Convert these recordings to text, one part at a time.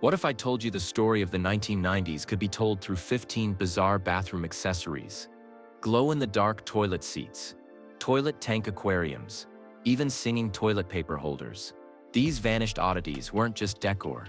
What if I told you the story of the 1990s could be told through 15 bizarre bathroom accessories? Glow-in-the-dark toilet seats, toilet tank aquariums, even singing toilet paper holders. These vanished oddities weren't just decor.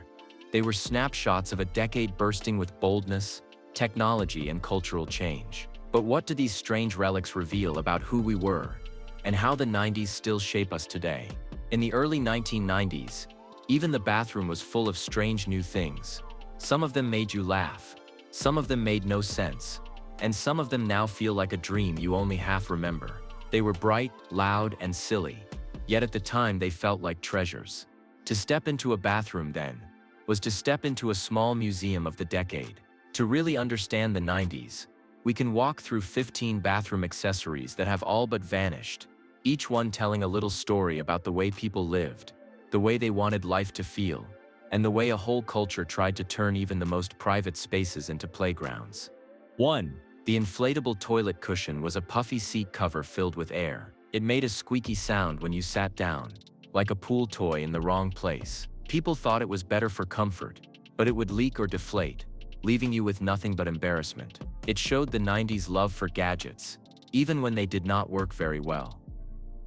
They were snapshots of a decade bursting with boldness, technology, and cultural change. But what do these strange relics reveal about who we were, and how the 90s still shape us today? In the early 1990s, even the bathroom was full of strange new things. Some of them made you laugh, some of them made no sense, and some of them now feel like a dream you only half remember. They were bright, loud, and silly, yet at the time they felt like treasures. To step into a bathroom then was to step into a small museum of the decade. To really understand the 90s, we can walk through 15 bathroom accessories that have all but vanished, each one telling a little story about the way people lived, the way they wanted life to feel, and the way a whole culture tried to turn even the most private spaces into playgrounds. 1. The inflatable toilet cushion was a puffy seat cover filled with air. It made a squeaky sound when you sat down, like a pool toy in the wrong place. People thought it was better for comfort, but it would leak or deflate, leaving you with nothing but embarrassment. It showed the 90s love for gadgets, even when they did not work very well.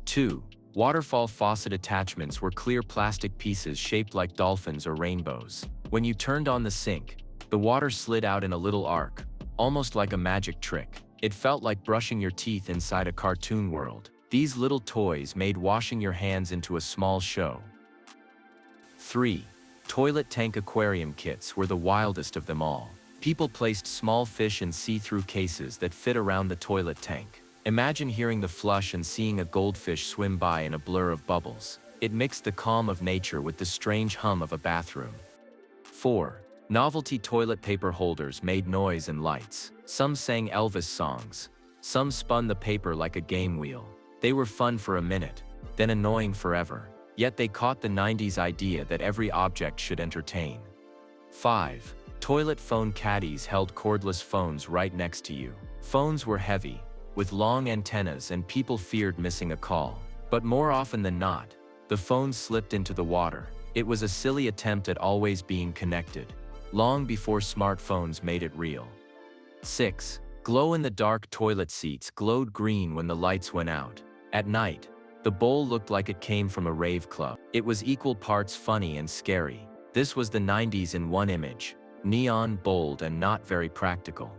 2. Waterfall faucet attachments were clear plastic pieces shaped like dolphins or rainbows. When you turned on the sink, the water slid out in a little arc, almost like a magic trick. It felt like brushing your teeth inside a cartoon world. These little toys made washing your hands into a small show. 3. Toilet tank aquarium kits were the wildest of them all. People placed small fish in see-through cases that fit around the toilet tank. Imagine hearing the flush and seeing a goldfish swim by in a blur of bubbles. It mixed the calm of nature with the strange hum of a bathroom. 4. Novelty toilet paper holders made noise and lights. Some sang Elvis songs. Some spun the paper like a game wheel. They were fun for a minute, then annoying forever. Yet they caught the 90s idea that every object should entertain. 5. Toilet phone caddies held cordless phones right next to you. Phones were heavy, with long antennas, and people feared missing a call. But more often than not, the phone slipped into the water. It was a silly attempt at always being connected, long before smartphones made it real. 6. Glow-in-the-dark toilet seats glowed green when the lights went out. At night, the bowl looked like it came from a rave club. It was equal parts funny and scary. This was the 90s in one image: neon, bold, and not very practical.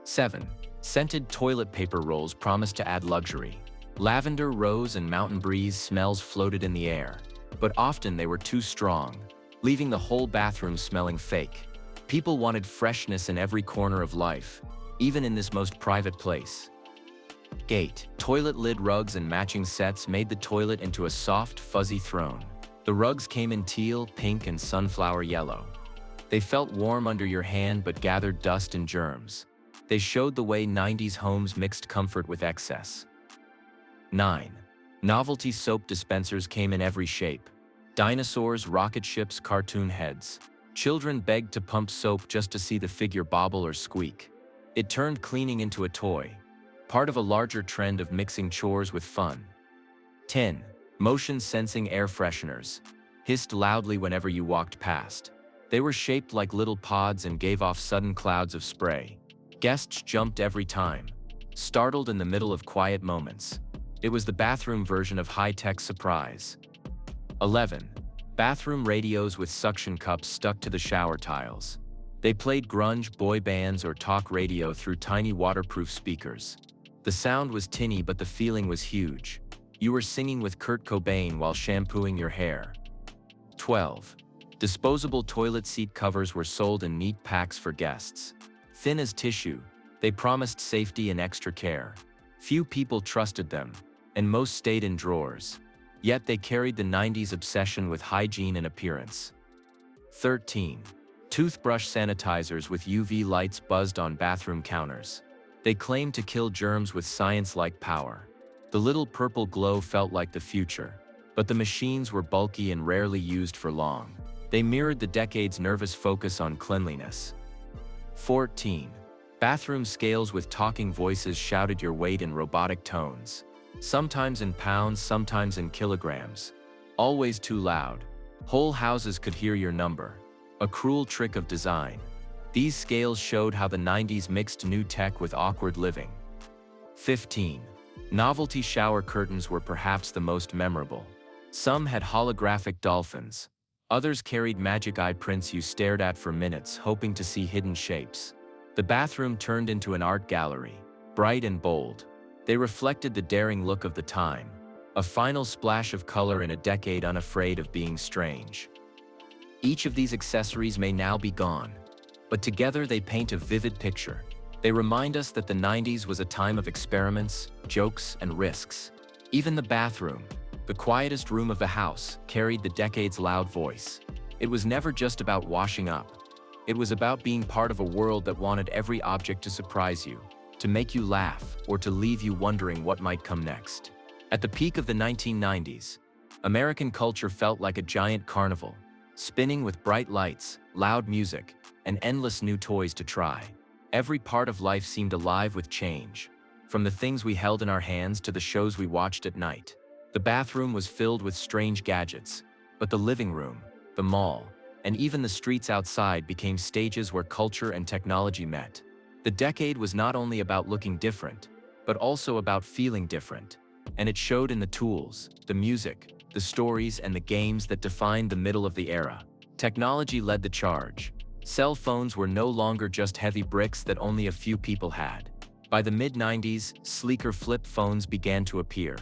7. Scented toilet paper rolls promised to add luxury. Lavender, rose, and mountain breeze smells floated in the air, but often they were too strong, leaving the whole bathroom smelling fake. People wanted freshness in every corner of life, even in this most private place. 8. Toilet lid rugs and matching sets made the toilet into a soft, fuzzy throne. The rugs came in teal, pink, and sunflower yellow. They felt warm under your hand but gathered dust and germs. They showed the way 90s homes mixed comfort with excess. 9. Novelty soap dispensers came in every shape. Dinosaurs, rocket ships, cartoon heads. Children begged to pump soap just to see the figure bobble or squeak. It turned cleaning into a toy, part of a larger trend of mixing chores with fun. 10. Motion-sensing air fresheners hissed loudly whenever you walked past. They were shaped like little pods and gave off sudden clouds of spray. Guests jumped every time, startled in the middle of quiet moments. It was the bathroom version of high-tech surprise. 11. Bathroom radios with suction cups stuck to the shower tiles. They played grunge, boy bands, or talk radio through tiny waterproof speakers. The sound was tinny, but the feeling was huge. You were singing with Kurt Cobain while shampooing your hair. 12. Disposable toilet seat covers were sold in neat packs for guests. Thin as tissue, they promised safety and extra care. Few people trusted them, and most stayed in drawers. Yet they carried the 90s obsession with hygiene and appearance. 13. Toothbrush sanitizers with UV lights buzzed on bathroom counters. They claimed to kill germs with science-like power. The little purple glow felt like the future, but the machines were bulky and rarely used for long. They mirrored the decade's nervous focus on cleanliness. 14. Bathroom scales with talking voices shouted your weight in robotic tones. Sometimes in pounds, sometimes in kilograms. Always too loud. Whole houses could hear your number. a cruel trick of design. These scales showed how the 90s mixed new tech with awkward living. 15. Novelty shower curtains were perhaps the most memorable. Some had holographic dolphins. Others carried magic eye prints you stared at for minutes, hoping to see hidden shapes. The bathroom turned into an art gallery, bright and bold. They reflected the daring look of the time, a final splash of color in a decade unafraid of being strange. Each of these accessories may now be gone, but together they paint a vivid picture. They remind us that the 90s was a time of experiments, jokes, and risks. Even the bathroom, the quietest room of the house, carried the decade's loud voice. It was never just about washing up. It was about being part of a world that wanted every object to surprise you, to make you laugh, or to leave you wondering what might come next. At the peak of the 1990s, American culture felt like a giant carnival, spinning with bright lights, loud music, and endless new toys to try. Every part of life seemed alive with change, from the things we held in our hands to the shows we watched at night. The bathroom was filled with strange gadgets, but the living room, the mall, and even the streets outside became stages where culture and technology met. The decade was not only about looking different, but also about feeling different. And it showed in the tools, the music, the stories, and the games that defined the middle of the era. Technology led the charge. Cell phones were no longer just heavy bricks that only a few people had. By the mid-90s, sleeker flip phones began to appear,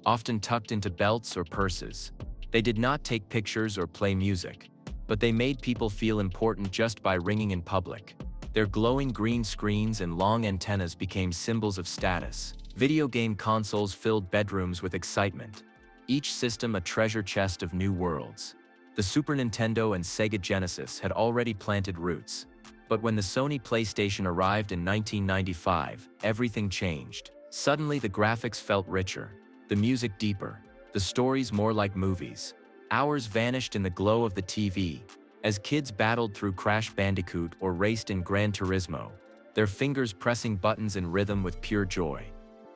often tucked into belts or purses. They did not take pictures or play music, but they made people feel important just by ringing in public. Their glowing green screens and long antennas became symbols of status. Video game consoles filled bedrooms with excitement, each system a treasure chest of new worlds. The Super Nintendo and Sega Genesis had already planted roots, but when the Sony PlayStation arrived in 1995, everything changed. Suddenly the graphics felt richer, the music deeper, the stories more like movies. Hours vanished in the glow of the TV, as kids battled through Crash Bandicoot or raced in Gran Turismo, their fingers pressing buttons in rhythm with pure joy.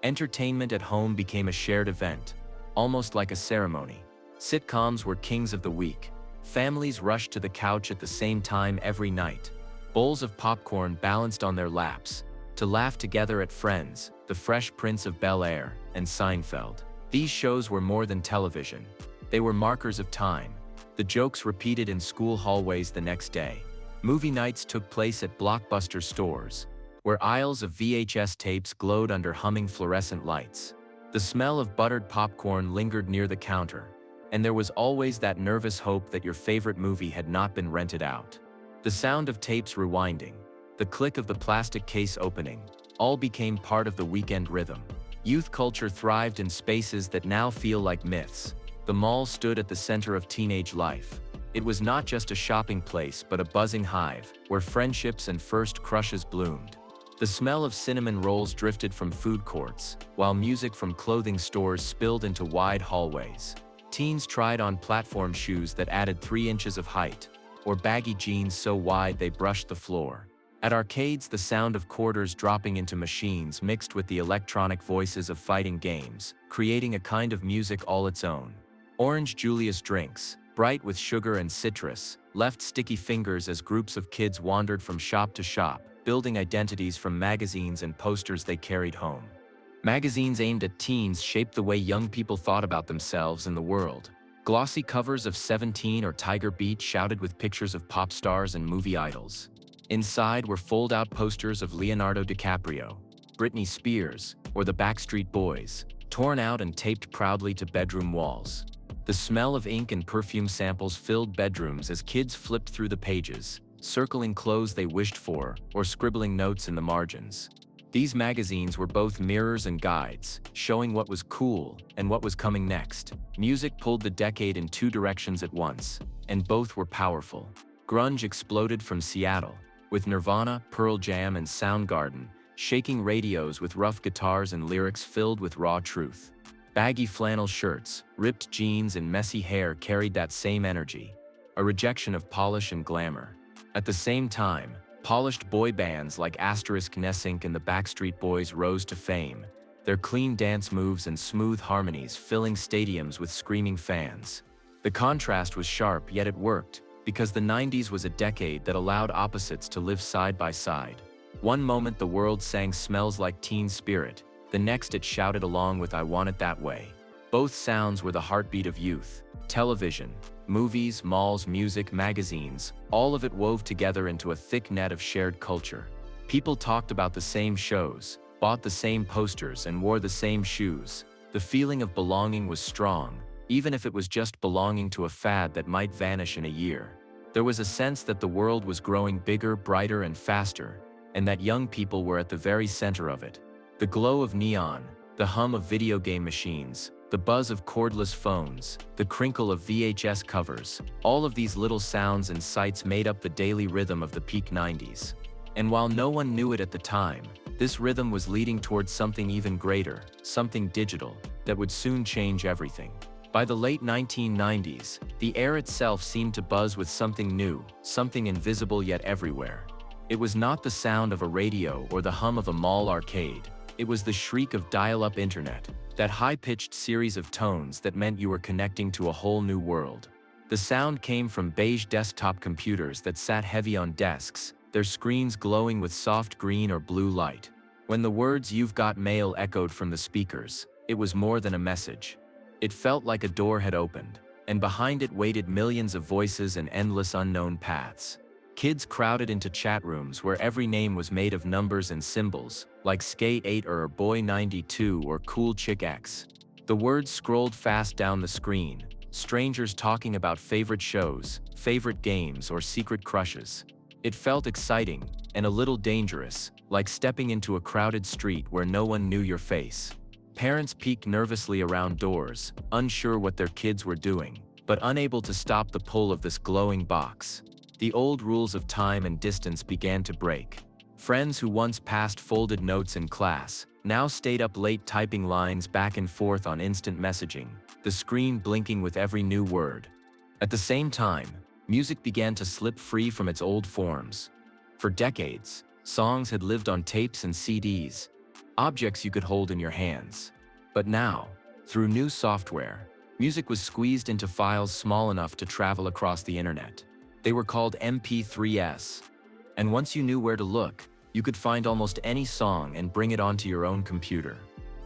Entertainment at home became a shared event, almost like a ceremony. Sitcoms were kings of the week. Families rushed to the couch at the same time every night, bowls of popcorn balanced on their laps, to laugh together at Friends, The Fresh Prince of Bel-Air, and Seinfeld. These shows were more than television. They were markers of time. The jokes repeated in school hallways the next day. Movie nights took place at Blockbuster stores, where aisles of VHS tapes glowed under humming fluorescent lights. The smell of buttered popcorn lingered near the counter, and there was always that nervous hope that your favorite movie had not been rented out. The sound of tapes rewinding, the click of the plastic case opening, all became part of the weekend rhythm. Youth culture thrived in spaces that now feel like myths. The mall stood at the center of teenage life. It was not just a shopping place but a buzzing hive, where friendships and first crushes bloomed. The smell of cinnamon rolls drifted from food courts, while music from clothing stores spilled into wide hallways. Teens tried on platform shoes that added 3 inches of height, or baggy jeans so wide they brushed the floor. At arcades, the sound of quarters dropping into machines mixed with the electronic voices of fighting games, creating a kind of music all its own. Orange Julius drinks, bright with sugar and citrus, left sticky fingers as groups of kids wandered from shop to shop, building identities from magazines and posters they carried home. Magazines aimed at teens shaped the way young people thought about themselves and the world. Glossy covers of 17 or Tiger Beat shouted with pictures of pop stars and movie idols. Inside were fold-out posters of Leonardo DiCaprio, Britney Spears, or the Backstreet Boys, torn out and taped proudly to bedroom walls. The smell of ink and perfume samples filled bedrooms as kids flipped through the pages, circling clothes they wished for, or scribbling notes in the margins. These magazines were both mirrors and guides, showing what was cool and what was coming next. Music pulled the decade in 2 directions at once, and both were powerful. Grunge exploded from Seattle, with Nirvana, Pearl Jam, and Soundgarden, shaking radios with rough guitars and lyrics filled with raw truth. Baggy flannel shirts, ripped jeans, and messy hair carried that same energy, a rejection of polish and glamour. At the same time, polished boy bands like *NSYNC and the Backstreet Boys rose to fame, their clean dance moves and smooth harmonies filling stadiums with screaming fans. The contrast was sharp, yet it worked. because the 90s was a decade that allowed opposites to live side by side. One moment the world sang "Smells Like Teen Spirit," the next it shouted along with "I Want It That Way." Both sounds were the heartbeat of youth. Television, movies, malls, music, magazines, all of it wove together into a thick net of shared culture. People talked about the same shows, bought the same posters, and wore the same shoes. The feeling of belonging was strong, even if it was just belonging to a fad that might vanish in a year. There was a sense that the world was growing bigger, brighter, and faster, and that young people were at the very center of it. The glow of neon, the hum of video game machines, the buzz of cordless phones, the crinkle of VHS covers, all of these little sounds and sights made up the daily rhythm of the peak 90s. And while no one knew it at the time, this rhythm was leading towards something even greater, something digital, that would soon change everything. By the late 1990s, the air itself seemed to buzz with something new, something invisible yet everywhere. It was not the sound of a radio or the hum of a mall arcade. It was the shriek of dial-up internet, that high-pitched series of tones that meant you were connecting to a whole new world. The sound came from beige desktop computers that sat heavy on desks, their screens glowing with soft green or blue light. When the words "You've got mail" echoed from the speakers, it was more than a message. It felt like a door had opened, and behind it waited millions of voices and endless unknown paths. Kids crowded into chat rooms where every name was made of numbers and symbols, like Skate 8 or Boy 92 or Cool Chick X. The words scrolled fast down the screen, strangers talking about favorite shows, favorite games, or secret crushes. It felt exciting, and a little dangerous, like stepping into a crowded street where no one knew your face. Parents peeked nervously around doors, unsure what their kids were doing, but unable to stop the pull of this glowing box. The old rules of time and distance began to break. Friends who once passed folded notes in class now stayed up late typing lines back and forth on instant messaging, the screen blinking with every new word. At the same time, music began to slip free from its old forms. For decades, songs had lived on tapes and CDs, objects you could hold in your hands. But now, through new software, music was squeezed into files small enough to travel across the internet. They were called MP3s. And once you knew where to look, you could find almost any song and bring it onto your own computer.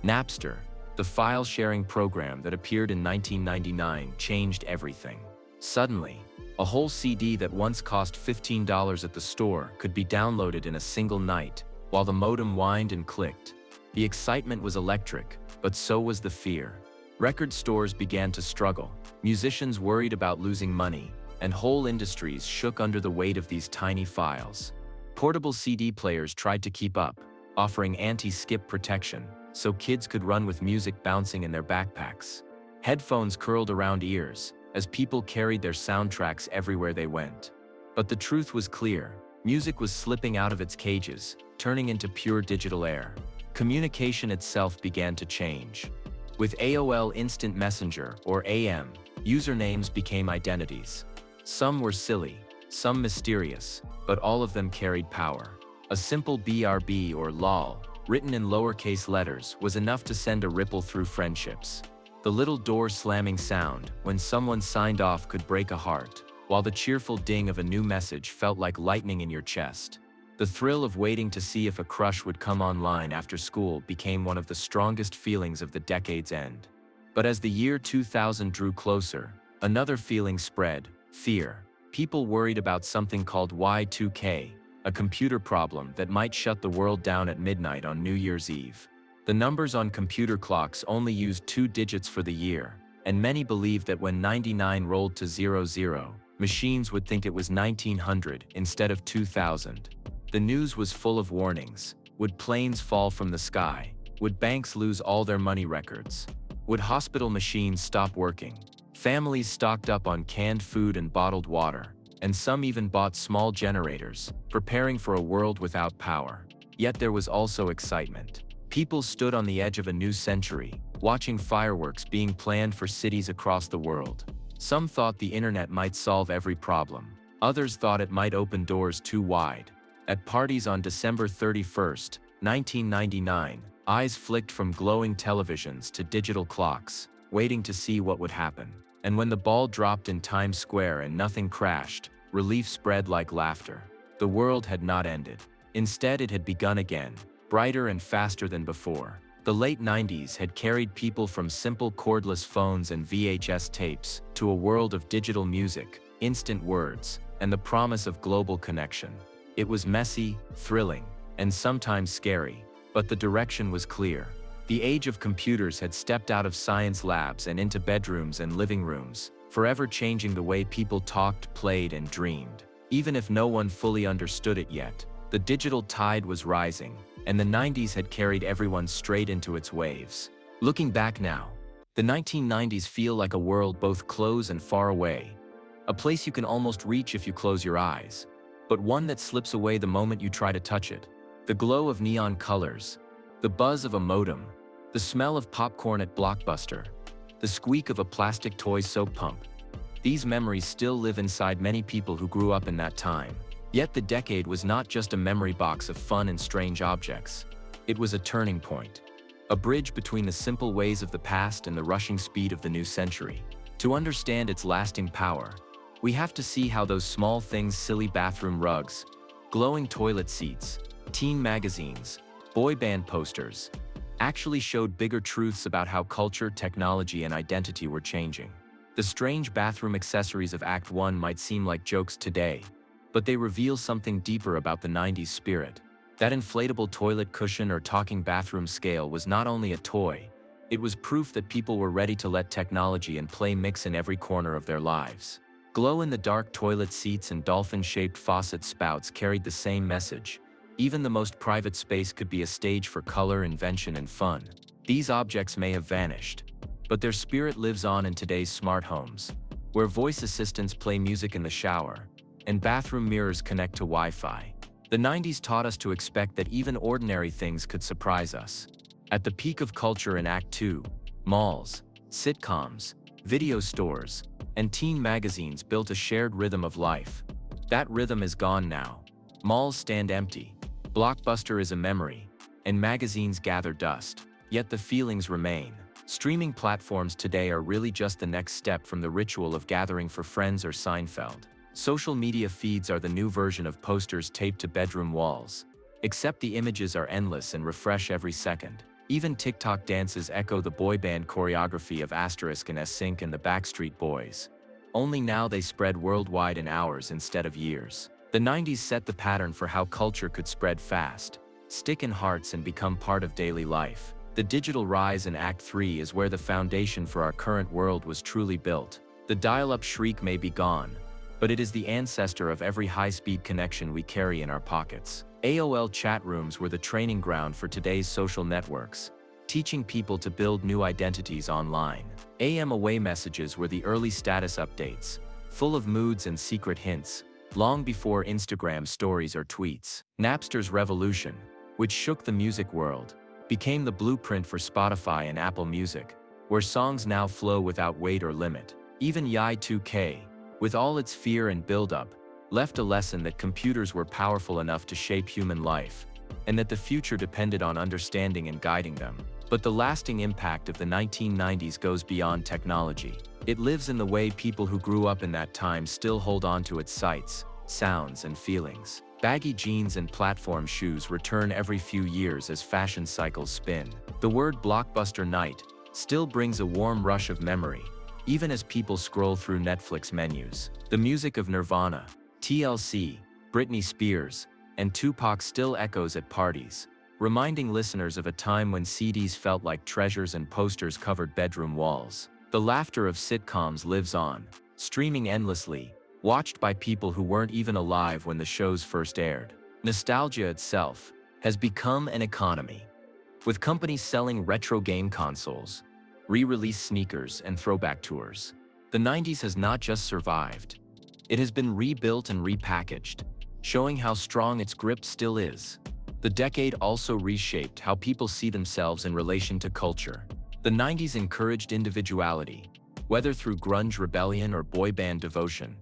Napster, the file-sharing program that appeared in 1999, changed everything. Suddenly, a whole CD that once cost $15 at the store could be downloaded in a single night, while the modem whined and clicked. The excitement was electric, but so was the fear. Record stores began to struggle, musicians worried about losing money, and whole industries shook under the weight of these tiny files. Portable CD players tried to keep up, offering anti-skip protection, so kids could run with music bouncing in their backpacks. Headphones curled around ears, as people carried their soundtracks everywhere they went. But the truth was clear: music was slipping out of its cages, turning into pure digital air. Communication itself began to change. With AOL Instant Messenger, or AM, usernames became identities. Some were silly, some mysterious, but all of them carried power. A simple BRB or LOL, written in lowercase letters, was enough to send a ripple through friendships. The little door slamming sound when someone signed off could break a heart, while the cheerful ding of a new message felt like lightning in your chest. The thrill of waiting to see if a crush would come online after school became one of the strongest feelings of the decade's end. But as the year 2000 drew closer, another feeling spread: fear. People worried about something called Y2K, a computer problem that might shut the world down at midnight on New Year's Eve. The numbers on computer clocks only used 2 digits for the year, and many believed that when 99 rolled to 00, machines would think it was 1900 instead of 2000. The news was full of warnings. Would planes fall from the sky? Would banks lose all their money records? Would hospital machines stop working? Families stocked up on canned food and bottled water, and some even bought small generators, preparing for a world without power. Yet there was also excitement. People stood on the edge of a new century, watching fireworks being planned for cities across the world. Some thought the internet might solve every problem. Others thought it might open doors too wide. At parties on December 31st, 1999, eyes flicked from glowing televisions to digital clocks, waiting to see what would happen. And when the ball dropped in Times Square and nothing crashed, relief spread like laughter. The world had not ended. Instead, it had begun again, brighter and faster than before. The late 90s had carried people from simple cordless phones and VHS tapes to a world of digital music, instant words, and the promise of global connection. It was messy, thrilling, and sometimes scary, but the direction was clear. The age of computers had stepped out of science labs and into bedrooms and living rooms, forever changing the way people talked, played, and dreamed. Even if no one fully understood it yet, the digital tide was rising, and the 90s had carried everyone straight into its waves. Looking back now, the 1990s feel like a world both close and far away, a place you can almost reach if you close your eyes, but one that slips away the moment you try to touch it. The glow of neon colors, the buzz of a modem, the smell of popcorn at Blockbuster, the squeak of a plastic toy soap pump. These memories still live inside many people who grew up in that time. Yet the decade was not just a memory box of fun and strange objects. It was a turning point, a bridge between the simple ways of the past and the rushing speed of the new century. To understand its lasting power, we have to see how those small things, silly bathroom rugs, glowing toilet seats, teen magazines, boy band posters, actually showed bigger truths about how culture, technology, and identity were changing. The strange bathroom accessories of Act 1 might seem like jokes today, but they reveal something deeper about the 90s spirit. That inflatable toilet cushion or talking bathroom scale was not only a toy, it was proof that people were ready to let technology and play mix in every corner of their lives. Glow-in-the-dark toilet seats and dolphin-shaped faucet spouts carried the same message. Even the most private space could be a stage for color, invention, and fun. These objects may have vanished, but their spirit lives on in today's smart homes, where voice assistants play music in the shower, and bathroom mirrors connect to Wi-Fi. The 90s taught us to expect that even ordinary things could surprise us. At the peak of culture in Act 2, malls, sitcoms, video stores, and teen magazines built a shared rhythm of life. That rhythm is gone now. Malls stand empty, Blockbuster is a memory, and magazines gather dust. Yet the feelings remain. Streaming platforms today are really just the next step from the ritual of gathering for Friends or Seinfeld. Social media feeds are the new version of posters taped to bedroom walls. Except the images are endless and refresh every second. Even TikTok dances echo the boy band choreography of Asterisk and NSYNC and the Backstreet Boys. Only now they spread worldwide in hours instead of years. The 90s set the pattern for how culture could spread fast, stick in hearts, and become part of daily life. The digital rise in Act 3 is where the foundation for our current world was truly built. The dial-up shriek may be gone, but it is the ancestor of every high-speed connection we carry in our pockets. AOL chat rooms were the training ground for today's social networks, teaching people to build new identities online. AM away messages were the early status updates, full of moods and secret hints, long before Instagram stories or tweets. Napster's revolution, which shook the music world, became the blueprint for Spotify and Apple Music, where songs now flow without weight or limit. Even Y2K, with all its fear and buildup, left a lesson that computers were powerful enough to shape human life, and that the future depended on understanding and guiding them. But the lasting impact of the 1990s goes beyond technology. It lives in the way people who grew up in that time still hold on to its sights, sounds, and feelings. Baggy jeans and platform shoes return every few years as fashion cycles spin. The word Blockbuster night still brings a warm rush of memory, even as people scroll through Netflix menus. The music of Nirvana, TLC, Britney Spears, and Tupac still echoes at parties, reminding listeners of a time when CDs felt like treasures and posters covered bedroom walls. The laughter of sitcoms lives on, streaming endlessly, watched by people who weren't even alive when the shows first aired. Nostalgia itself has become an economy, with companies selling retro game consoles, re-release sneakers, and throwback tours. The 90s has not just survived, it has been rebuilt and repackaged, showing how strong its grip still is. The decade also reshaped how people see themselves in relation to culture. The 90s encouraged individuality, whether through grunge rebellion or boy band devotion,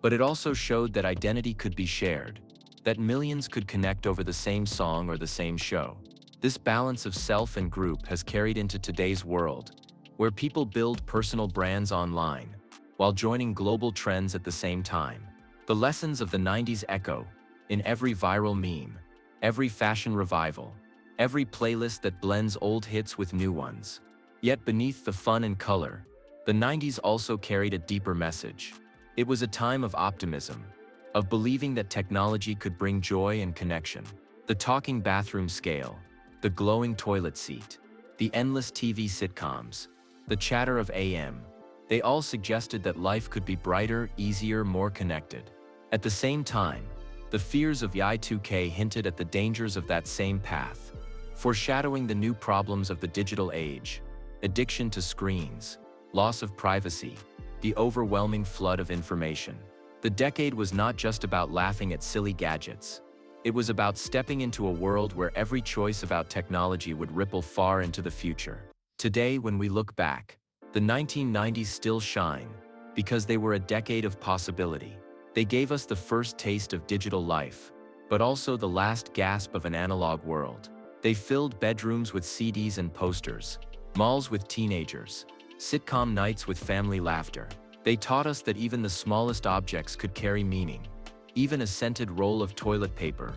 but it also showed that identity could be shared, that millions could connect over the same song or the same show. This balance of self and group has carried into today's world, where people build personal brands online, while joining global trends at the same time. The lessons of the 90s echo in every viral meme, every fashion revival, every playlist that blends old hits with new ones. Yet beneath the fun and color, the 90s also carried a deeper message. It was a time of optimism, of believing that technology could bring joy and connection. The talking bathroom scale, the glowing toilet seat, the endless TV sitcoms, the chatter of AM, they all suggested that life could be brighter, easier, more connected. At the same time, the fears of Y2K hinted at the dangers of that same path, foreshadowing the new problems of the digital age: addiction to screens, loss of privacy, the overwhelming flood of information. The decade was not just about laughing at silly gadgets. It was about stepping into a world where every choice about technology would ripple far into the future. Today, when we look back, the 1990s still shine because they were a decade of possibility. They gave us the first taste of digital life, but also the last gasp of an analog world. They filled bedrooms with CDs and posters, malls with teenagers, sitcom nights with family laughter. They taught us that even the smallest objects could carry meaning, even a scented roll of toilet paper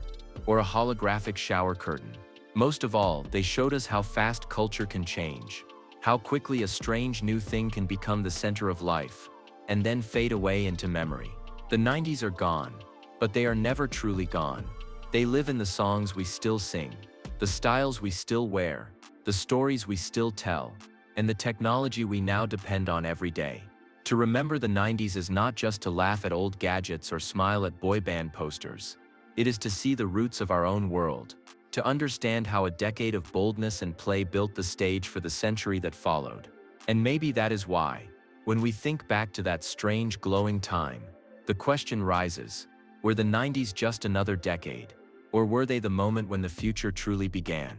or a holographic shower curtain. Most of all, they showed us how fast culture can change, how quickly a strange new thing can become the center of life, and then fade away into memory. The 90s are gone, but they are never truly gone. They live in the songs we still sing, the styles we still wear, the stories we still tell, and the technology we now depend on every day. To remember the 90s is not just to laugh at old gadgets or smile at boy band posters. It is to see the roots of our own world, to understand how a decade of boldness and play built the stage for the century that followed. And maybe that is why, when we think back to that strange glowing time, the question rises: were the 90s just another decade, or were they the moment when the future truly began?